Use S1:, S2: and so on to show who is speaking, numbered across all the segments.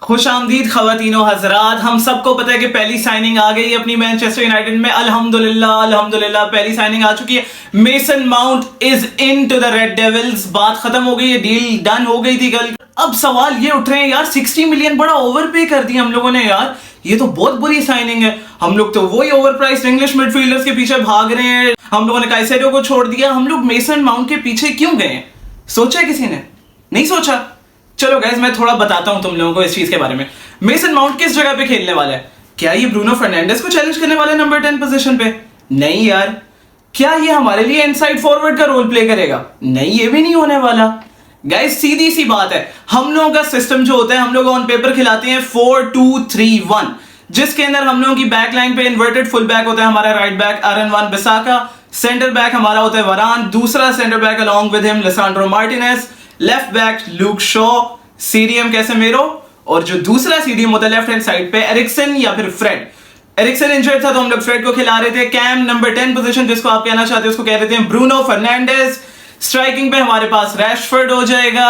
S1: खुश आमदीद खवातीनो हजरात। हम सबको पता है कि पहली साइनिंग आ गई अपनी मैनचेस्टर यूनाइटेड में। अल्हम्दुलिल्लाह अल्हम्दुलिल्लाह पहली साइनिंग आ चुकी है। Mason Mount is into the Red Devils. बात खत्म हो गई है, डील डन हो गई थी कल। अब सवाल ये उठ रहे हैं यार, 60 मिलियन बड़ा ओवर पे कर दिया हम लोगों ने यार। ये तो बहुत बुरी साइनिंग है। हम लोग तो वही ओवर प्राइस इंग्लिश मिडफील्डर्स के पीछे भाग रहे हैं। हम लोगों ने काइसेडो को छोड़ दिया। हम लोग मेसन माउंट के पीछे क्यों गए? सोचा किसी ने? नहीं सोचा। चलो गाइस, मैं थोड़ा बताता हूं तुम लोगों को इस चीज के बारे में। मेसन माउंट किस जगह पे खेलने वाला है? क्या ये ब्रूनो फर्नांडिस को चैलेंज करने वाला है नंबर 10 पोजीशन पे? नहीं यार। क्या ये हमारे लिए इनसाइड फॉरवर्ड का रोल प्ले करेगा? नहीं, ये भी नहीं होने वाला। गाइस सीधी सी बात है, हम लोगों का सिस्टम जो होता है, हम लोग ऑन पेपर खिलाते हैं 4-2-3-1, जिसके अंदर हम लोगों की बैक लाइन पे इन्वर्टेड फुल बैक होता है हमारा right back Aaron Wan Bissaka, centre back हमारा होता है वरान, दूसरा centre back along with him Lisandro Martinez, left back Luke Shaw, CDM Casemiro, और जो दूसरा सीडीएम होता है लेफ्ट हैंड साइड पे एरिक्सन या फिर फ्रेड। एरिक्सन इंजर्ड था तो हम लोग फ्रेड को खिला रहे थे। कैम नंबर 10 पोजीशन जिसको आप कहना चाहते हो उसको कह रहे थे ब्रूनो फर्नांडिस। स्ट्राइकिंग पे हमारे पास रैशफोर्ड हो जाएगा।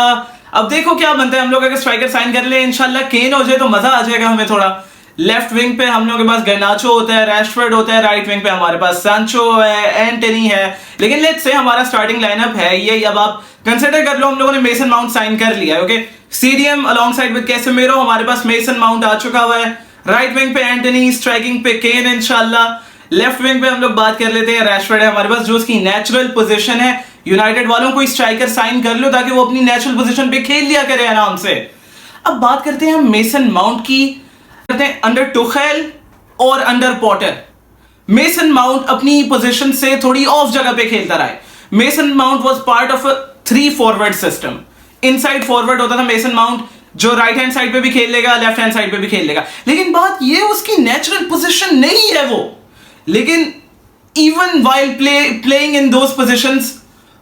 S1: अब देखो क्या बनता है। हम लोग अगर स्ट्राइकर साइन कर ले इंशाल्लाह केन हो जाए तो मजा आ जाएगा हमें थोड़ा। लेफ्ट विंग पे हम लोग के पास गर्नाचो होता है, रैशफोर्ड होता है। राइट विंग पे हमारे पास सांचो है, एंटनी है। लेकिन लेट्स से हमारा स्टार्टिंग लाइनअप है ये। अब आप कंसिडर कर लो हम लोगों ने मेसन माउंट साइन कर लिया है। Okay, CDM along side with Casemiro, हमारे पास मेसन माउंट आ चुका हुआ है। राइट विंग पे एंटनी, स्ट्राइकिंग पे केन इंशाल्लाह। लेफ्ट विंग पे हम लोग बात कर लेते हैं रैशफोर्ड है हमारे पास जो उसकी नेचुरल पोजीशन है। यूनाइटेड वालों को स्ट्राइकर साइन कर लो ताकि वो अपनी नेचुरल पोजीशन पे खेल लिया करे आराम से। अब बात करते हैं हम मेसन माउंट की, करते हैं अंडर टुखेल और अंडर पॉटर। मेसन माउंट अपनी पोजीशन से थोड़ी ऑफ जगह पे खेलता रहा है। Mason mount was part of a 3 forward system. Inside forward होता था मेसन माउंट, जो राइट हैंड साइड पे भी खेल लेगा, लेफ्ट हैंड साइड पे भी खेल लेगा। लेकिन बात ये उसकी नेचुरल पोजीशन नहीं है वो। लेकिन even while playing in those positions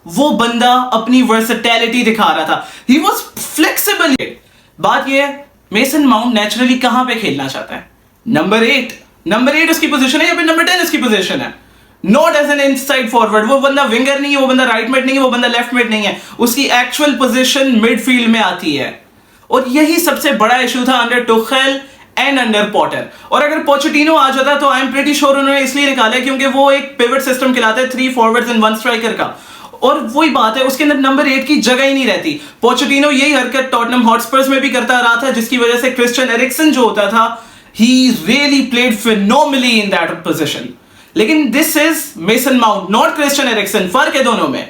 S1: वो बंदा अपनी वर्सेटैलिटी दिखा रहा था। He was flexible. बात ये है मेसन माउंट नेचुरली कहां पे खेलना चाहता है? नंबर 8। नंबर 8 उसकी पोजीशन है या फिर नंबर 10 उसकी पोजीशन है। Not as an inside forward. वो बंदा विंगर नहीं है, वो बंदा राइट मिड नहीं है, वो बंदा लेफ्ट मिड नहीं है। उसकी एक्चुअल पोजीशन मिडफील्ड में आती है। और यही सबसे बड़ा इशू था अंडर टुखेल एंड अंडर पॉटर। और अगर पोचेटिनो आ जाता तो आई एम प्रीटी श्योर उन्होंने इसलिए निकाला क्योंकि वो एक पिवट सिस्टम खिलाता है 3 फॉरवर्ड्स एंड 1 स्ट्राइकर का। और वही बात है, उसके अंदर नंबर 8 की जगह ही नहीं रहती। पोचेटिनो यही हरकत टॉटनहम हॉटस्पर्स में भी करता रहा था, जिसकी वजह से क्रिश्चियन एरिक्सन जो होता था he really played phenomenally in that position. लेकिन this is mason mount, not Christian Eriksen. फर्क है दोनों में।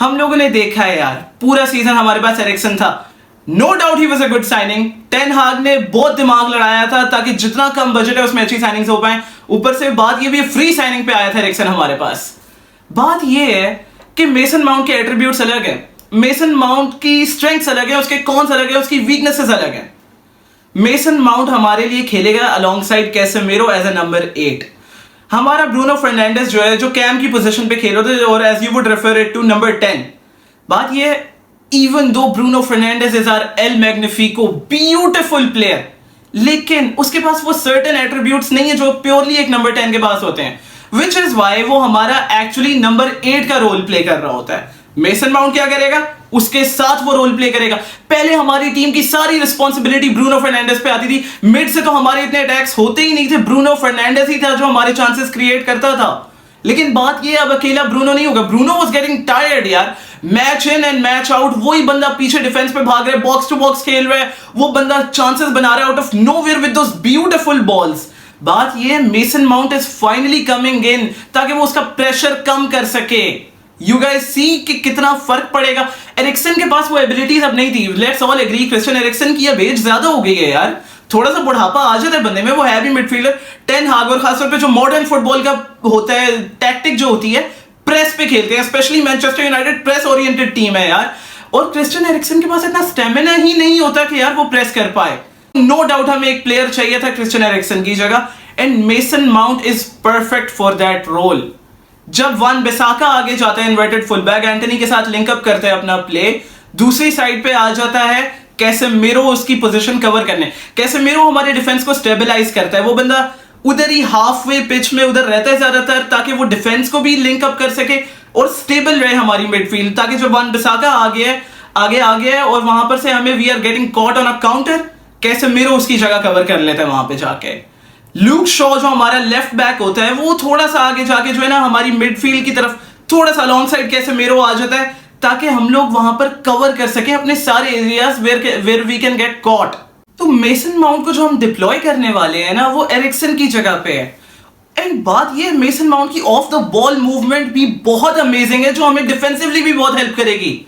S1: हम लोगों ने देखा है यार, पूरा सीजन हमारे पास एरिक्सन था। No doubt he was a good signing. Ten Hag ने बहुत दिमाग लड़ाया था ताकि जितना कम बजट है उसमें अच्छी साइनिंग्स हो पाए। ऊपर से बात ये भी फ्री साइनिंग पे आया था एरिक्सन हमारे पास। बात ये है कि मेसन माउंट के एट्रीब्यूट्स अलग है, मेसन माउंट की स्ट्रेंथ्स अलग है, उसके कॉन्स अलग है, उसकी वीकनेसेस अलग है। मेसन माउंट हमारे लिए खेलेगा alongside Casemiro as a number 8। हमारा ब्रूनो फर्नांडिस जो है, जो कैम की पोजीशन पे खेल रहे थे, और as you would refer it to number 10। बात ये है, even though Bruno Fernandes is our El Magnifico beautiful player, लेकिन उसके पास वो सर्टेन एट्रीब्यूट्स नहीं है जो प्योरली एक नंबर 10 के पास होते हैं, विच इज वाई वो हमारा एक्चुअली नंबर 8 का रोल प्ले कर रहा होता है। मेसन माउंट क्या करेगा? उसके साथ वो रोल प्ले करेगा। पहले हमारी टीम की सारी रिस्पॉन्सिबिलिटी ब्रूनो फर्नांडिस पे आती थी। मिड से तो हमारे इतने अटैक्स होते ही नहीं थे, ब्रूनो फर्नांडिस ही था जो हमारे चांसेस क्रिएट करता था। लेकिन बात ये, अब अकेला ब्रूनो नहीं होगा। ब्रूनो वाज गेटिंग टायर्ड यार, match in and match out. वही बंदा पीछे डिफेंस पे भाग रहा है, बॉक्स टू बॉक्स खेल रहा है, वो बंदा चांसेस बना रहा है out of nowhere with those beautiful balls. बात ये, mason Mount is finally coming in ताकि वो उसका प्रेशर कम कर सके। यू गाइस सी कि कितना फर्क पड़ेगा। एरिक्सन के पास वो एबिलिटीज अब नहीं थी। Let's all agree, Christian Eriksen की अब एज ज्यादा हो गई है यार, थोड़ा सा बुढ़ापा आ जाता है बंदे में। वो है भी मिडफील्डर। टेन हाग और खासतौर पे जो मॉडर्न फुटबॉल का होता है टैक्टिक जो होती है, प्रेस पे खेलते हैं, specially Manchester United press oriented team है यार। और क्रिश्चियन एरिक्सन के पास इतना स्टेमिना ही नहीं होता कि यार वो प्रेस कर पाए। नो डाउट हमें एक प्लेयर चाहिए था क्रिश्चियन एरिक्सन की जगह, and Mason Mount is perfect for that role. जब वन बिसाका आगे जाता है इन्वर्टेड फुलबैक, एंटनी के साथ लिंकअप करते हैं अपना प्ले, दूसरी साइड पे आ जाता है कैसेमीरो उसकी पोजीशन कवर करने। कैसेमीरो हमारे डिफेंस को स्टेबलाइज करता है। वो बंदा उधर ही हाफ वे पिच में उधर रहता है ज्यादातर, ताकि वो डिफेंस को भी लिंकअप कर सके और स्टेबल रहे हमारी मिडफील्ड, ताकि जब वन बिसाका आगे आ गया है और वहां पर से हमें we are getting caught on a counter, Casemiro उसकी जगह कवर कर लेता है वहां पे जाके। लूक शॉ जो हमारा लेफ्ट बैक होता है वो थोड़ा सा आगे जाके जो है ना हमारी मिडफील्ड की तरफ थोड़ा सा लॉन्ग साइड कैसेमिरो आ जाता है ताकि हम लोग वहां पर कवर कर सके अपने सारे areas where we can get caught. तो मेसन माउंट को जो हम डिप्लॉय करने वाले हैं ना वो एरिक्सन की जगह पे है। एंड बात ये मेसन माउंट की ऑफ द बॉल मूवमेंट भी बहुत अमेजिंग है जो हमें डिफेंसिवली भी बहुत हेल्प करेगी।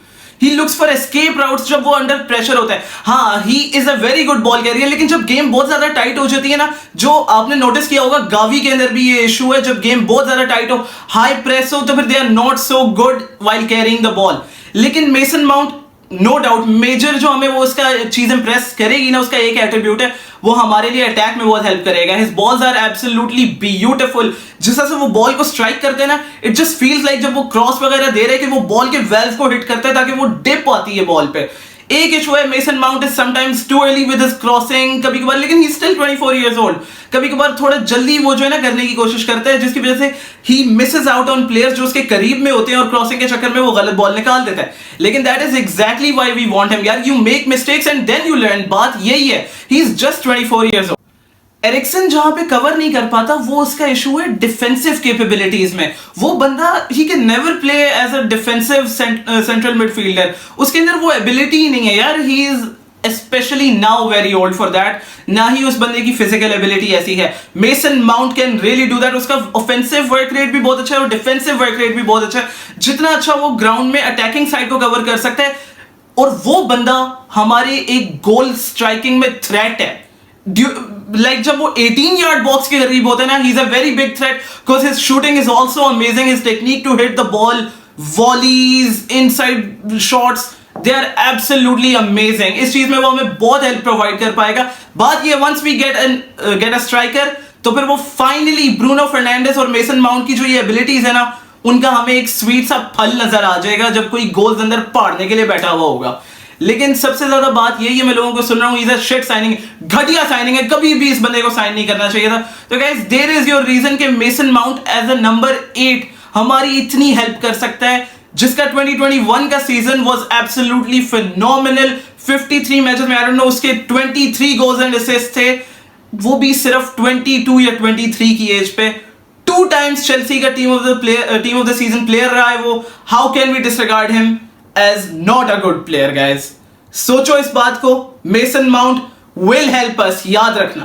S1: He looks for escape routes जब वो अंडर प्रेशर होता है। हाँ, he is a very good ball carrier, लेकिन जब गेम बहुत ज्यादा टाइट हो जाती है ना, जो आपने नोटिस किया होगा गावी के अंदर भी ये इशू है, जब गेम बहुत ज्यादा टाइट हो, हाई प्रेस हो, तो फिर they are not so good while carrying the ball. लेकिन Mason Mount no doubt major जो हमें वो उसका चीज इंप्रेस करेगी ना, उसका एक एट्रीब्यूट है, वो हमारे लिए अटैक में बहुत हेल्प करेगा। His balls are absolutely beautiful. जिस तरह से वो बॉल को स्ट्राइक करते हैं ना, इट जस्ट फील्स लाइक जब वो क्रॉस वगैरह दे रहे हैं कि वो बॉल के वेल्व को हिट करता है ताकि वो डिप आती है बॉल पे। एक इशू है, Mason Mount is sometimes too early with his crossing कभी कभार, लेकिन ही स्टिल 24 इयर्स ओल्ड। कभी कभार थोड़ा जल्दी वो जो है ना करने की कोशिश करता है, जिसकी वजह से ही मिसेस आउट ऑन प्लेयर्स जो उसके करीब में होते हैं और क्रॉसिंग के चक्कर में वो गलत बॉल निकाल देता है। लेकिन that is exactly why we want him यार। You make mistakes and then you learn. बात यही है, he is just 24 years old. Eriksen जहां पे कवर नहीं कर पाता वो उसका इशू है डिफेंसिव कैपेबिलिटीज में। वो बंदा he can never play as a defensive central midfielder. उसके अंदर वो एबिलिटी ही नहीं है यार। He is especially now very old for that। ना ही उस बंदे की फिजिकल एबिलिटी ऐसी है। Mason mount can really do that. उसका ऑफेंसिव वर्क रेट भी बहुत अच्छा है और डिफेंसिव वर्क रेट भी बहुत अच्छा है। जितना अच्छा वो ग्राउंड में अटैकिंग साइड को कवर कर सकता है, और वो बंदा हमारे एक गोल स्ट्राइकिंग में थ्रेट है। Like जब वो 18 यार्ड बॉक्स के करीब होता है ना, he is a very big threat because his shooting is also amazing, his technique to hit the ball, volleys, inside shots, they are absolutely amazing। इस चीज में वो हमें बहुत हेल्प प्रोवाइड कर पाएगा। बात ये, once we get a striker, तो फिर वो फाइनली ब्रूनो फर्नांडिस और मेसन माउंट की जो ये एबिलिटीज है ना, उनका हमें एक स्वीट सा फल नजर आ जाएगा जब कोई गोल्स अंदर पाड़ने के लिए बैठा हुआ होगा। लेकिन सबसे ज्यादा बात यही है, मैं लोगों को सुन रहा हूं, इज अ शिट साइनिंग, घटिया साइनिंग है, कभी भी इस बंदे को साइन नहीं करना चाहिए था। तो guys, there is your reason कि Mason Mount as a number 8 हमारी इतनी हेल्प कर सकता है, जिसका 2021 का season was absolutely phenomenal. 53 matches में, आई डोंट नो, उसके 23 गोल्स एंड असिस्ट थे, वो भी सिर्फ 22 या 23 की एज पे। 2 टाइम्स चेल्सी का team of the season player रहा है वो। How can we disregard him as not a good player guys? सोचो इस बात को। Mason mount will help us, याद रखना।